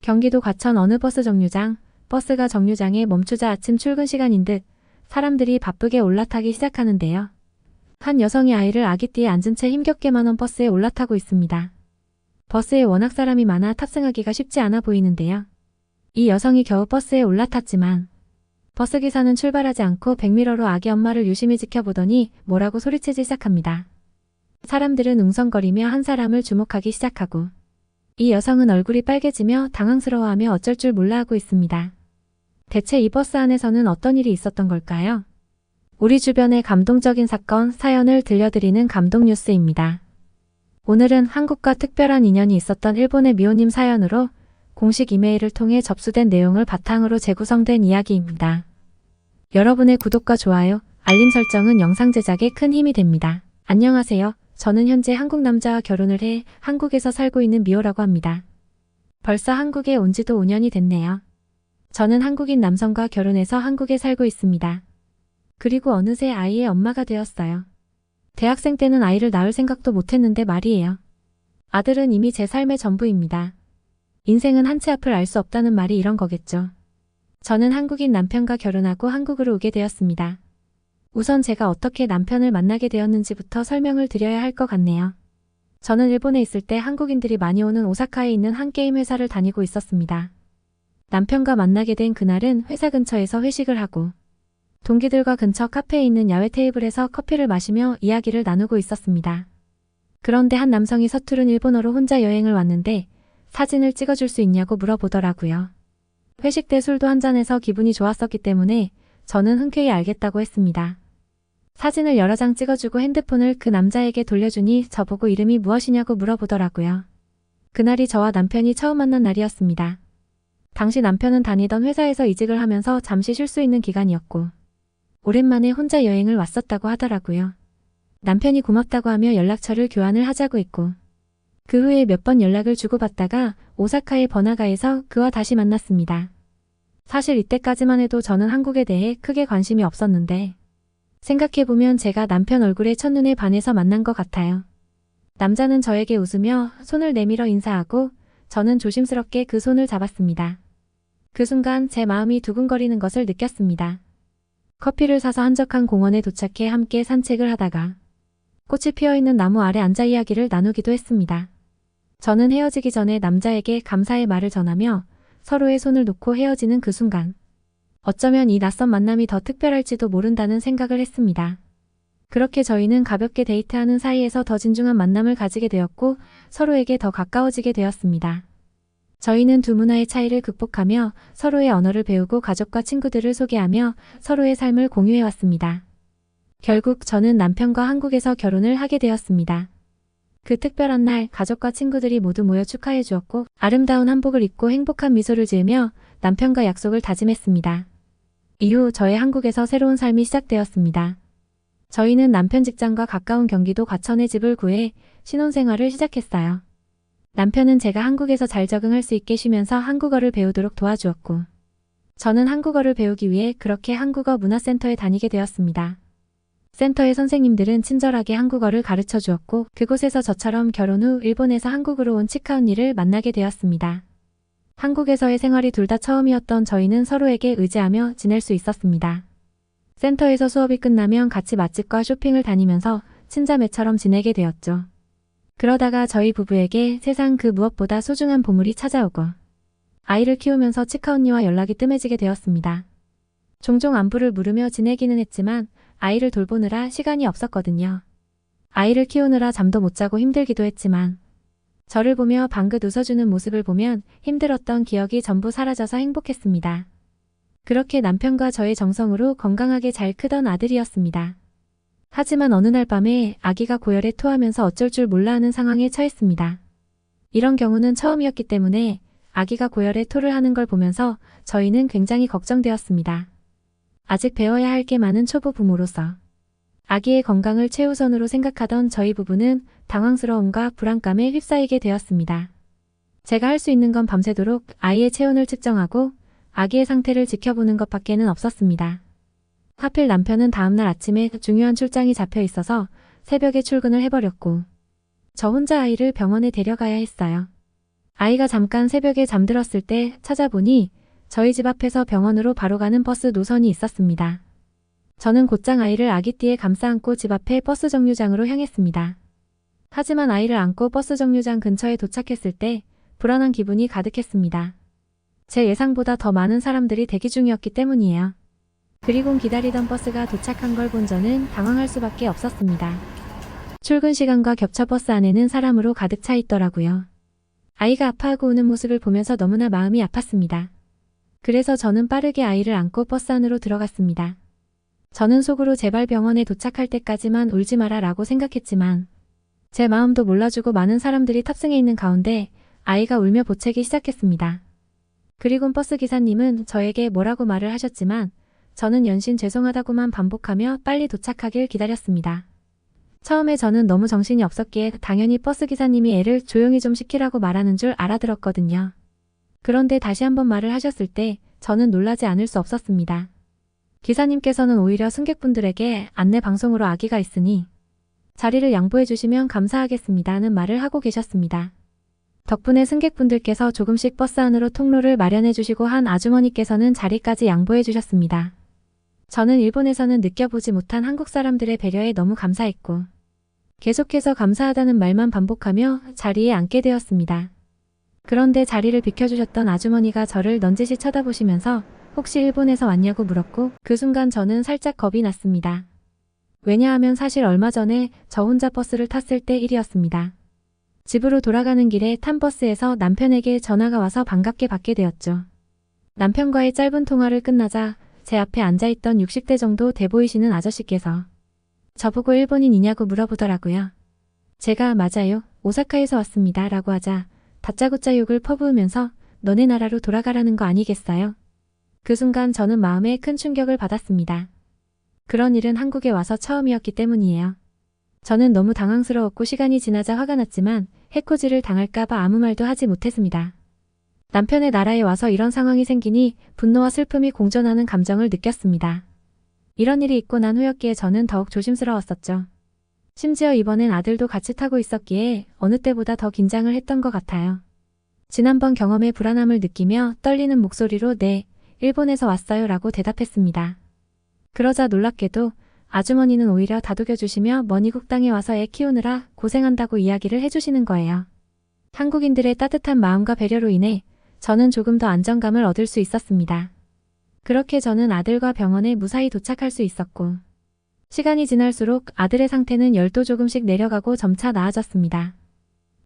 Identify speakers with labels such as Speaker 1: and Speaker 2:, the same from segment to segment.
Speaker 1: 경기도 과천 어느 버스 정류장, 버스가 정류장에 멈추자 아침 출근 시간인 듯 사람들이 바쁘게 올라타기 시작하는데요. 한 여성이 아이를 아기띠에 앉은 채 힘겹게만 원 버스에 올라타고 있습니다. 버스에 워낙 사람이 많아 탑승하기가 쉽지 않아 보이는데요. 이 여성이 겨우 버스에 올라탔지만 버스기사는 출발하지 않고 백미러로 아기 엄마를 유심히 지켜보더니 뭐라고 소리치기 시작합니다. 사람들은 웅성거리며 한 사람을 주목하기 시작하고 이 여성은 얼굴이 빨개지며 당황스러워하며 어쩔 줄 몰라 하고 있습니다. 대체 이 버스 안에서는 어떤 일이 있었던 걸까요? 우리 주변의 감동적인 사건, 사연을 들려드리는 감동 뉴스입니다. 오늘은 한국과 특별한 인연이 있었던 일본의 미호님 사연으로 공식 이메일을 통해 접수된 내용을 바탕으로 재구성된 이야기입니다. 여러분의 구독과 좋아요, 알림 설정은 영상 제작에 큰 힘이 됩니다. 안녕하세요. 저는 현재 한국 남자와 결혼을 해 한국에서 살고 있는 미호라고 합니다. 벌써 한국에 온 지도 5년이 됐네요. 저는 한국인 남성과 결혼해서 한국에 살고 있습니다. 그리고 어느새 아이의 엄마가 되었어요. 대학생 때는 아이를 낳을 생각도 못했는데 말이에요. 아들은 이미 제 삶의 전부입니다. 인생은 한 치 앞을 알 수 없다는 말이 이런 거겠죠. 저는 한국인 남편과 결혼하고 한국으로 오게 되었습니다. 우선 제가 어떻게 남편을 만나게 되었는지부터 설명을 드려야 할 것 같네요. 저는 일본에 있을 때 한국인들이 많이 오는 오사카에 있는 한 게임 회사를 다니고 있었습니다. 남편과 만나게 된 그날은 회사 근처에서 회식을 하고 동기들과 근처 카페에 있는 야외 테이블에서 커피를 마시며 이야기를 나누고 있었습니다. 그런데 한 남성이 서투른 일본어로 혼자 여행을 왔는데 사진을 찍어줄 수 있냐고 물어보더라고요. 회식 때 술도 한잔해서 기분이 좋았었기 때문에 저는 흔쾌히 알겠다고 했습니다. 사진을 여러 장 찍어주고 핸드폰을 그 남자에게 돌려주니 저보고 이름이 무엇이냐고 물어보더라고요. 그날이 저와 남편이 처음 만난 날이었습니다. 당시 남편은 다니던 회사에서 이직을 하면서 잠시 쉴 수 있는 기간이었고 오랜만에 혼자 여행을 왔었다고 하더라고요. 남편이 고맙다고 하며 연락처를 교환을 하자고 했고 그 후에 몇 번 연락을 주고받다가 오사카의 번화가에서 그와 다시 만났습니다. 사실 이때까지만 해도 저는 한국에 대해 크게 관심이 없었는데 생각해보면 제가 남편 얼굴에 첫눈에 반해서 만난 것 같아요. 남자는 저에게 웃으며 손을 내밀어 인사하고 저는 조심스럽게 그 손을 잡았습니다. 그 순간 제 마음이 두근거리는 것을 느꼈습니다. 커피를 사서 한적한 공원에 도착해 함께 산책을 하다가 꽃이 피어있는 나무 아래 앉아 이야기를 나누기도 했습니다. 저는 헤어지기 전에 남자에게 감사의 말을 전하며 서로의 손을 놓고 헤어지는 그 순간 어쩌면 이 낯선 만남이 더 특별할지도 모른다는 생각을 했습니다. 그렇게 저희는 가볍게 데이트하는 사이에서 더 진중한 만남을 가지게 되었고 서로에게 더 가까워지게 되었습니다. 저희는 두 문화의 차이를 극복하며 서로의 언어를 배우고 가족과 친구들을 소개하며 서로의 삶을 공유해왔습니다. 결국 저는 남편과 한국에서 결혼을 하게 되었습니다. 그 특별한 날 가족과 친구들이 모두 모여 축하해 주었고 아름다운 한복을 입고 행복한 미소를 지으며 남편과 약속을 다짐했습니다. 이후 저의 한국에서 새로운 삶이 시작되었습니다. 저희는 남편 직장과 가까운 경기도 과천에 집을 구해 신혼생활을 시작했어요. 남편은 제가 한국에서 잘 적응할 수 있게 쉬면서 한국어를 배우도록 도와주었고 저는 한국어를 배우기 위해 그렇게 한국어 문화센터에 다니게 되었습니다. 센터의 선생님들은 친절하게 한국어를 가르쳐 주었고 그곳에서 저처럼 결혼 후 일본에서 한국으로 온 치카 언니를 만나게 되었습니다. 한국에서의 생활이 둘 다 처음이었던 저희는 서로에게 의지하며 지낼 수 있었습니다. 센터에서 수업이 끝나면 같이 맛집과 쇼핑을 다니면서 친자매처럼 지내게 되었죠. 그러다가 저희 부부에게 세상 그 무엇보다 소중한 보물이 찾아오고 아이를 키우면서 치카 언니와 연락이 뜸해지게 되었습니다. 종종 안부를 물으며 지내기는 했지만 아이를 돌보느라 시간이 없었거든요. 아이를 키우느라 잠도 못 자고 힘들기도 했지만 저를 보며 방긋 웃어주는 모습을 보면 힘들었던 기억이 전부 사라져서 행복했습니다. 그렇게 남편과 저의 정성으로 건강하게 잘 크던 아들이었습니다. 하지만 어느 날 밤에 아기가 고열에 토하면서 어쩔 줄 몰라 하는 상황에 처했습니다. 이런 경우는 처음이었기 때문에 아기가 고열에 토를 하는 걸 보면서 저희는 굉장히 걱정되었습니다. 아직 배워야 할 게 많은 초보 부모로서 아기의 건강을 최우선으로 생각하던 저희 부부는 당황스러움과 불안감에 휩싸이게 되었습니다. 제가 할 수 있는 건 밤새도록 아이의 체온을 측정하고 아기의 상태를 지켜보는 것밖에는 없었습니다. 하필 남편은 다음날 아침에 중요한 출장이 잡혀 있어서 새벽에 출근을 해버렸고 저 혼자 아이를 병원에 데려가야 했어요. 아이가 잠깐 새벽에 잠들었을 때 찾아보니 저희 집 앞에서 병원으로 바로 가는 버스 노선이 있었습니다. 저는 곧장 아이를 아기띠에 감싸 안고 집 앞에 버스 정류장으로 향했습니다. 하지만 아이를 안고 버스 정류장 근처에 도착했을 때 불안한 기분이 가득했습니다. 제 예상보다 더 많은 사람들이 대기 중이었기 때문이에요. 그리고 기다리던 버스가 도착한 걸 본 저는 당황할 수밖에 없었습니다. 출근 시간과 겹쳐 버스 안에는 사람으로 가득 차 있더라고요. 아이가 아파하고 우는 모습을 보면서 너무나 마음이 아팠습니다. 그래서 저는 빠르게 아이를 안고 버스 안으로 들어갔습니다. 저는 속으로 제발 병원에 도착할 때까지만 울지 마라 라고 생각했지만 제 마음도 몰라주고 많은 사람들이 탑승해 있는 가운데 아이가 울며 보채기 시작했습니다. 그리고 버스 기사님은 저에게 뭐라고 말을 하셨지만 저는 연신 죄송하다고만 반복하며 빨리 도착하길 기다렸습니다. 처음에 저는 너무 정신이 없었기에 당연히 버스 기사님이 애를 조용히 좀 시키라고 말하는 줄 알아들었거든요. 그런데 다시 한번 말을 하셨을 때 저는 놀라지 않을 수 없었습니다. 기사님께서는 오히려 승객분들에게 안내 방송으로 아기가 있으니 자리를 양보해 주시면 감사하겠습니다는 말을 하고 계셨습니다. 덕분에 승객분들께서 조금씩 버스 안으로 통로를 마련해 주시고 한 아주머니께서는 자리까지 양보해 주셨습니다. 저는 일본에서는 느껴보지 못한 한국 사람들의 배려에 너무 감사했고 계속해서 감사하다는 말만 반복하며 자리에 앉게 되었습니다. 그런데 자리를 비켜주셨던 아주머니가 저를 넌지시 쳐다보시면서 혹시 일본에서 왔냐고 물었고 그 순간 저는 살짝 겁이 났습니다. 왜냐하면 사실 얼마 전에 저 혼자 버스를 탔을 때 일이었습니다. 집으로 돌아가는 길에 탄 버스에서 남편에게 전화가 와서 반갑게 받게 되었죠. 남편과의 짧은 통화를 끝나자 제 앞에 앉아있던 60대 정도 돼 보이시는 아저씨께서 저보고 일본인이냐고 물어보더라고요. 제가 맞아요. 오사카에서 왔습니다. 라고 하자 다짜고짜 욕을 퍼부으면서 너네 나라로 돌아가라는 거 아니겠어요? 그 순간 저는 마음에 큰 충격을 받았습니다. 그런 일은 한국에 와서 처음이었기 때문이에요. 저는 너무 당황스러웠고 시간이 지나자 화가 났지만 해코지를 당할까봐 아무 말도 하지 못했습니다. 남편의 나라에 와서 이런 상황이 생기니 분노와 슬픔이 공존하는 감정을 느꼈습니다. 이런 일이 있고 난 후였기에 저는 더욱 조심스러웠었죠. 심지어 이번엔 아들도 같이 타고 있었기에 어느 때보다 더 긴장을 했던 것 같아요. 지난번 경험의 불안함을 느끼며 떨리는 목소리로 네, 일본에서 왔어요 라고 대답했습니다. 그러자 놀랍게도 아주머니는 오히려 다독여주시며 먼 이국 땅에 와서 애 키우느라 고생한다고 이야기를 해주시는 거예요. 한국인들의 따뜻한 마음과 배려로 인해 저는 조금 더 안정감을 얻을 수 있었습니다. 그렇게 저는 아들과 병원에 무사히 도착할 수 있었고 시간이 지날수록 아들의 상태는 열도 조금씩 내려가고 점차 나아졌습니다.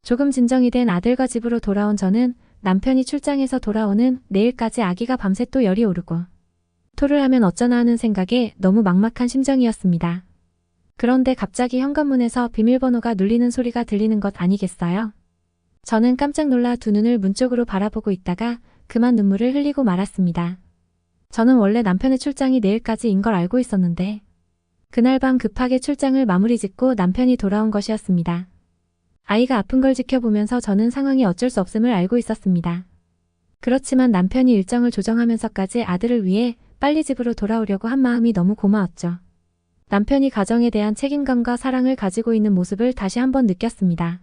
Speaker 1: 조금 진정이 된 아들과 집으로 돌아온 저는 남편이 출장에서 돌아오는 내일까지 아기가 밤새 또 열이 오르고 토를 하면 어쩌나 하는 생각에 너무 막막한 심정이었습니다. 그런데 갑자기 현관문에서 비밀번호가 눌리는 소리가 들리는 것 아니겠어요? 저는 깜짝 놀라 두 눈을 문 쪽으로 바라보고 있다가 그만 눈물을 흘리고 말았습니다. 저는 원래 남편의 출장이 내일까지인 걸 알고 있었는데 그날 밤 급하게 출장을 마무리 짓고 남편이 돌아온 것이었습니다. 아이가 아픈 걸 지켜보면서 저는 상황이 어쩔 수 없음을 알고 있었습니다. 그렇지만 남편이 일정을 조정하면서까지 아들을 위해 빨리 집으로 돌아오려고 한 마음이 너무 고마웠죠. 남편이 가정에 대한 책임감과 사랑을 가지고 있는 모습을 다시 한번 느꼈습니다.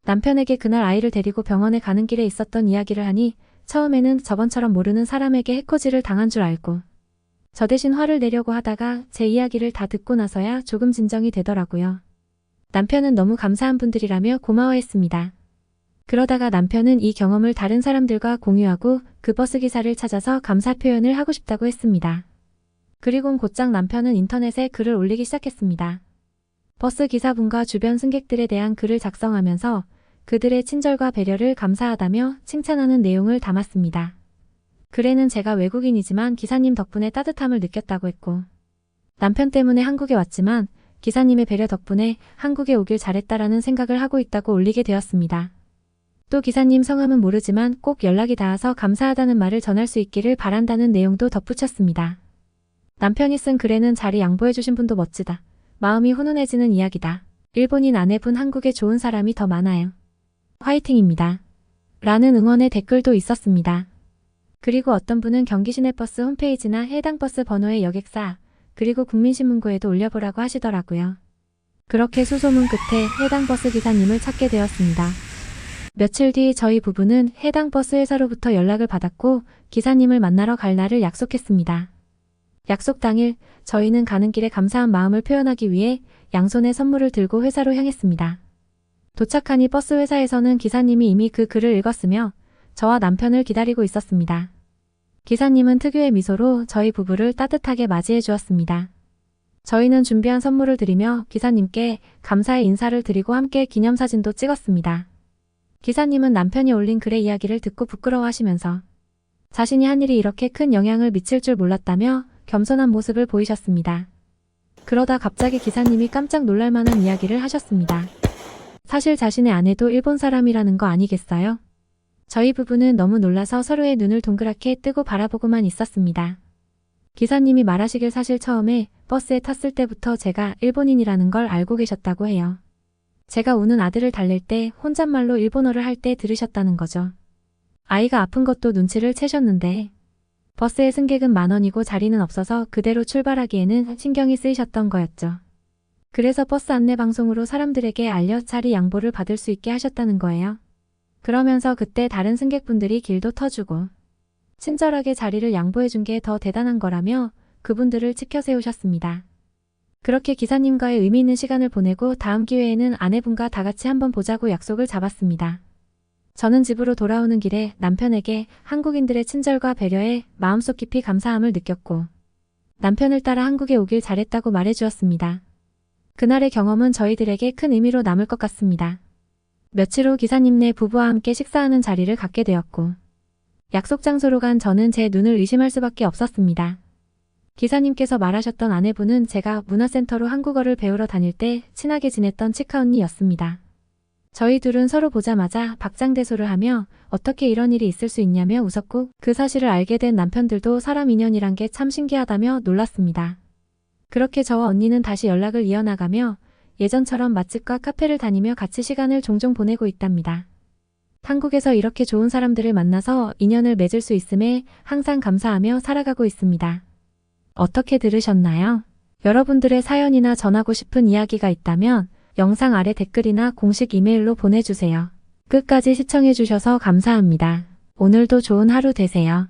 Speaker 1: 남편에게 그날 아이를 데리고 병원에 가는 길에 있었던 이야기를 하니 처음에는 저번처럼 모르는 사람에게 해코지를 당한 줄 알고 저 대신 화를 내려고 하다가 제 이야기를 다 듣고 나서야 조금 진정이 되더라고요. 남편은 너무 감사한 분들이라며 고마워했습니다. 그러다가 남편은 이 경험을 다른 사람들과 공유하고 그 버스 기사를 찾아서 감사 표현을 하고 싶다고 했습니다. 그리고 곧장 남편은 인터넷에 글을 올리기 시작했습니다. 버스 기사분과 주변 승객들에 대한 글을 작성하면서 그들의 친절과 배려를 감사하다며 칭찬하는 내용을 담았습니다. 글에는 제가 외국인이지만 기사님 덕분에 따뜻함을 느꼈다고 했고 남편 때문에 한국에 왔지만 기사님의 배려 덕분에 한국에 오길 잘했다라는 생각을 하고 있다고 올리게 되었습니다. 또 기사님 성함은 모르지만 꼭 연락이 닿아서 감사하다는 말을 전할 수 있기를 바란다는 내용도 덧붙였습니다. 남편이 쓴 글에는 자리 양보해주신 분도 멋지다. 마음이 훈훈해지는 이야기다. 일본인 아내분 한국에 좋은 사람이 더 많아요. 화이팅입니다. 라는 응원의 댓글도 있었습니다. 그리고 어떤 분은 경기 시내버스 홈페이지나 해당 버스 번호의 여객사 그리고 국민신문고에도 올려보라고 하시더라고요. 그렇게 수소문 끝에 해당 버스 기사님을 찾게 되었습니다. 며칠 뒤 저희 부부는 해당 버스 회사로부터 연락을 받았고 기사님을 만나러 갈 날을 약속했습니다. 약속 당일 저희는 가는 길에 감사한 마음을 표현하기 위해 양손에 선물을 들고 회사로 향했습니다. 도착하니 버스 회사에서는 기사님이 이미 그 글을 읽었으며 저와 남편을 기다리고 있었습니다. 기사님은 특유의 미소로 저희 부부를 따뜻하게 맞이해 주었습니다. 저희는 준비한 선물을 드리며 기사님께 감사의 인사를 드리고 함께 기념사진도 찍었습니다. 기사님은 남편이 올린 글의 이야기를 듣고 부끄러워하시면서 자신이 한 일이 이렇게 큰 영향을 미칠 줄 몰랐다며 겸손한 모습을 보이셨습니다. 그러다 갑자기 기사님이 깜짝 놀랄 만한 이야기를 하셨습니다. 사실 자신의 아내도 일본 사람이라는 거 아니겠어요? 저희 부부는 너무 놀라서 서로의 눈을 동그랗게 뜨고 바라보고만 있었습니다. 기사님이 말하시길 사실 처음에 버스에 탔을 때부터 제가 일본인이라는 걸 알고 계셨다고 해요. 제가 우는 아들을 달랠 때 혼잣말로 일본어를 할 때 들으셨다는 거죠. 아이가 아픈 것도 눈치를 채셨는데 버스의 승객은 10,000원이고 자리는 없어서 그대로 출발하기에는 신경이 쓰이셨던 거였죠. 그래서 버스 안내 방송으로 사람들에게 알려 자리 양보를 받을 수 있게 하셨다는 거예요. 그러면서 그때 다른 승객분들이 길도 터주고 친절하게 자리를 양보해 준 게 더 대단한 거라며 그분들을 치켜 세우셨습니다. 그렇게 기사님과의 의미 있는 시간을 보내고 다음 기회에는 아내분과 다 같이 한번 보자고 약속을 잡았습니다. 저는 집으로 돌아오는 길에 남편에게 한국인들의 친절과 배려에 마음속 깊이 감사함을 느꼈고 남편을 따라 한국에 오길 잘했다고 말해주었습니다. 그날의 경험은 저희들에게 큰 의미로 남을 것 같습니다. 며칠 후 기사님네 부부와 함께 식사하는 자리를 갖게 되었고 약속 장소로 간 저는 제 눈을 의심할 수밖에 없었습니다. 기사님께서 말하셨던 아내분은 제가 문화센터로 한국어를 배우러 다닐 때 친하게 지냈던 치카 언니였습니다. 저희 둘은 서로 보자마자 박장대소를 하며 어떻게 이런 일이 있을 수 있냐며 웃었고 그 사실을 알게 된 남편들도 사람 인연이란 게 참 신기하다며 놀랐습니다. 그렇게 저와 언니는 다시 연락을 이어나가며 예전처럼 맛집과 카페를 다니며 같이 시간을 종종 보내고 있답니다. 한국에서 이렇게 좋은 사람들을 만나서 인연을 맺을 수 있음에 항상 감사하며 살아가고 있습니다. 어떻게 들으셨나요? 여러분들의 사연이나 전하고 싶은 이야기가 있다면 영상 아래 댓글이나 공식 이메일로 보내주세요. 끝까지 시청해주셔서 감사합니다. 오늘도 좋은 하루 되세요.